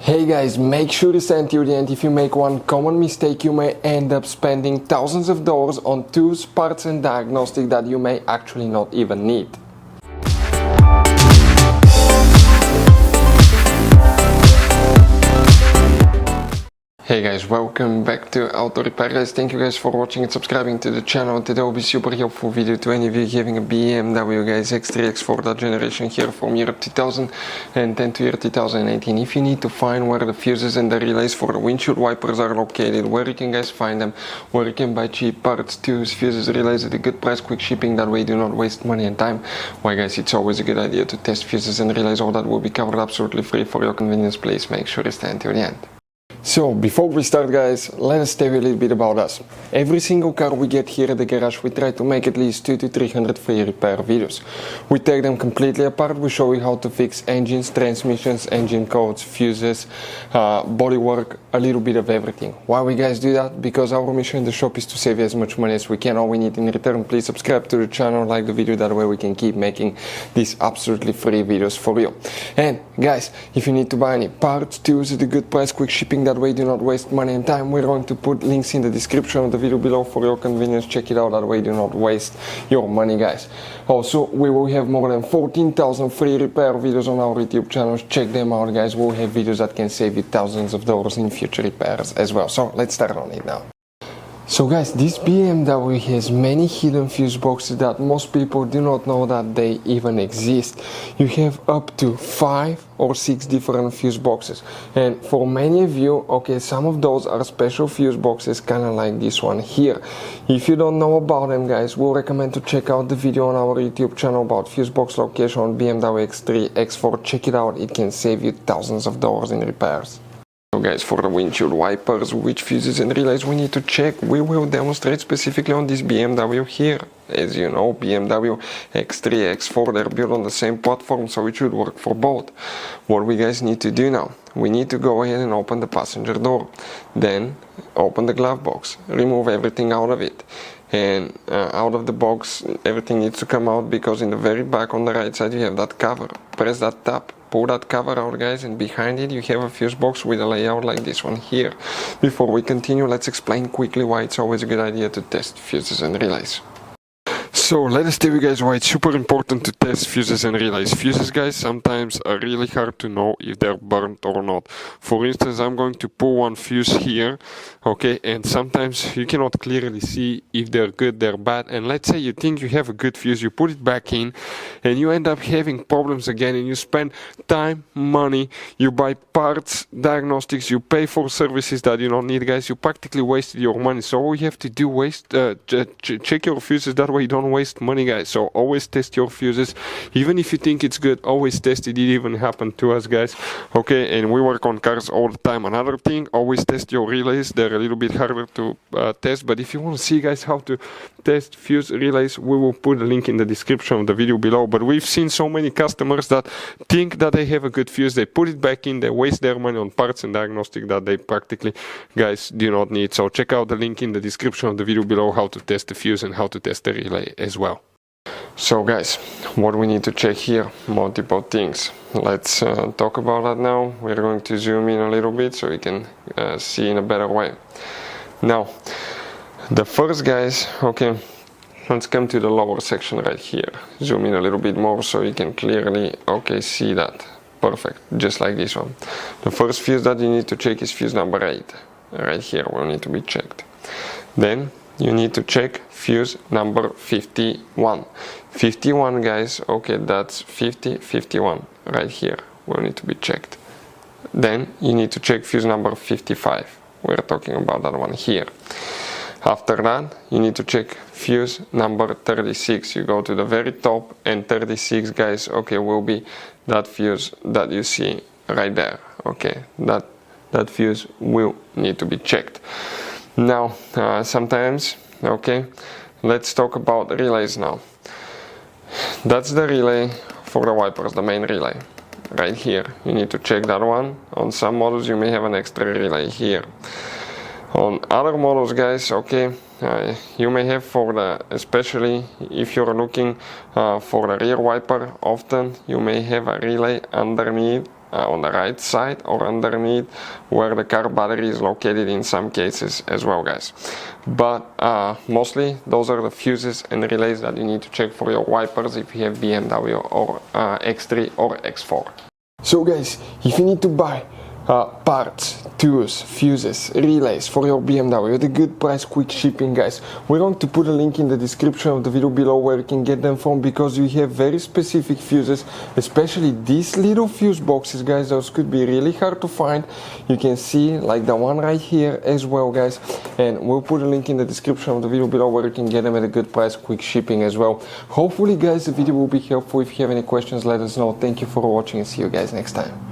Hey guys, make sure to stay till the end. If you make one common mistake, you may end up spending thousands of dollars on tools, parts and diagnostics that you may actually not even need. Hey guys, welcome back to Auto Repair Guys. Thank you guys for watching and subscribing to the channel. Today will be super helpful video to any of you having a BMW guys X3, X4, that generation here from year 2010 to year 2018. If you need to find where the fuses and the relays for the windshield wipers are located, where you can guys find them, where you can buy cheap parts, tools, fuses, relays at a good price, quick shipping, that way you do not waste money and time. Why guys, it's always a good idea to test fuses and relays. All that will be covered absolutely free for your convenience. Please make sure to stay until the end. So, before we start guys, let us tell you a little bit about us. Every single car we get here at the garage, we try to make at least 200 to 300 free repair videos. We take them completely apart, we show you how to fix engines, transmissions, engine codes, fuses, bodywork, a little bit of everything. Why we guys do that? Because our mission in the shop is to save you as much money as we can. All we need in return, please subscribe to the channel, like the video, that way we can keep making these absolutely free videos for you. And guys, if you need to buy any parts, tools at a good price, quick shipping, that way you do not waste money and time, we're going to put links in the description of the video below for your convenience. Check it out, that way you do not waste your money guys. Also, we will have more than 14,000 free repair videos on our YouTube channels. Check them out guys. We'll have videos that can save you thousands of dollars in future repairs as well. So let's start on it now. So guys, this BMW has many hidden fuse boxes that most people do not know that they even exist. You have up to 5 or 6 different fuse boxes, and for many of you, okay, some of those are special fuse boxes, kind of like this one here. If you don't know about them guys, we'll recommend to check out the video on our YouTube channel about fuse box location on BMW X3, X4. Check it out, it can save you thousands of dollars in repairs. So guys, for the windshield wipers, which fuses and relays we need to check, we will demonstrate specifically on this BMW here. As you know, BMW X3, X4, they're built on the same platform, so it should work for both. What we guys need to do now, we need to go ahead and open the passenger door. Then open the glove box, remove everything out of it. And out of the box, everything needs to come out, because in the very back on the right side you have that cover. Press that tab, pull that cover out guys, and behind it you have a fuse box with a layout like this one here. Before we continue, let's explain quickly why it's always a good idea to test fuses and relays. So let us tell you guys why it's super important to test fuses and relays. Fuses guys sometimes are really hard to know if they're burnt or not. For instance, I'm going to pull one fuse here, okay, and sometimes you cannot clearly see if they're good, they're bad. And let's say you think you have a good fuse, you put it back in and you end up having problems again, and you spend time, money, you buy parts, diagnostics, you pay for services that you don't need guys, you practically wasted your money. So all you have to do check your fuses, that way you don't waste money guys. So always test your fuses, even if you think it's good, always test it. It even happened to us guys, okay, and we work on cars all the time. Another thing, always test your relays. They're a little bit harder to test, but if you want to see guys how to test fuse relays, we will put a link in the description of the video below. But we've seen so many customers that think that they have a good fuse, they put it back in, they waste their money on parts and diagnostic that they practically guys do not need. So check out the link in the description of the video below how to test the fuse and how to test the relay as well. So guys, what we need to check here, multiple things. Let's talk about that now. We're going to zoom in a little bit so you can see in a better way. Now, the first guys, okay, let's come to the lower section right here. Zoom in a little bit more so you can clearly, okay, see that. Perfect, just like this one. The first fuse that you need to check is fuse number 8. Right here will need to be checked. Then you need to check fuse number 51. 51 guys, okay, that's 51 right here will need to be checked. Then you need to check fuse number 55. We're talking about that one here. After that, you need to check fuse number 36. You go to the very top, and 36 guys, okay, will be that fuse that you see right there. Okay, that fuse will need to be checked. Now, sometimes, okay, let's talk about relays now. That's the relay for the wipers, the main relay. Right here, you need to check that one. On some models you may have an extra relay here. On other models guys, okay, you may have for the, especially if you're looking for the rear wiper, often you may have a relay underneath on the right side or underneath where the car battery is located in some cases as well, guys. But mostly those are the fuses and relays that you need to check for your wipers if you have BMW or X3 or X4. So guys, if you need to buy parts, tools, fuses, relays for your BMW at a good price, quick shipping, guys, we're going to put a link in the description of the video below where you can get them from, because we have very specific fuses, especially these little fuse boxes, guys. Those could be really hard to find. You can see like the one right here as well, guys, and we'll put a link in the description of the video below where you can get them at a good price, quick shipping as well. Hopefully, guys, the video will be helpful. If you have any questions, let us know. Thank you for watching and see you guys next time.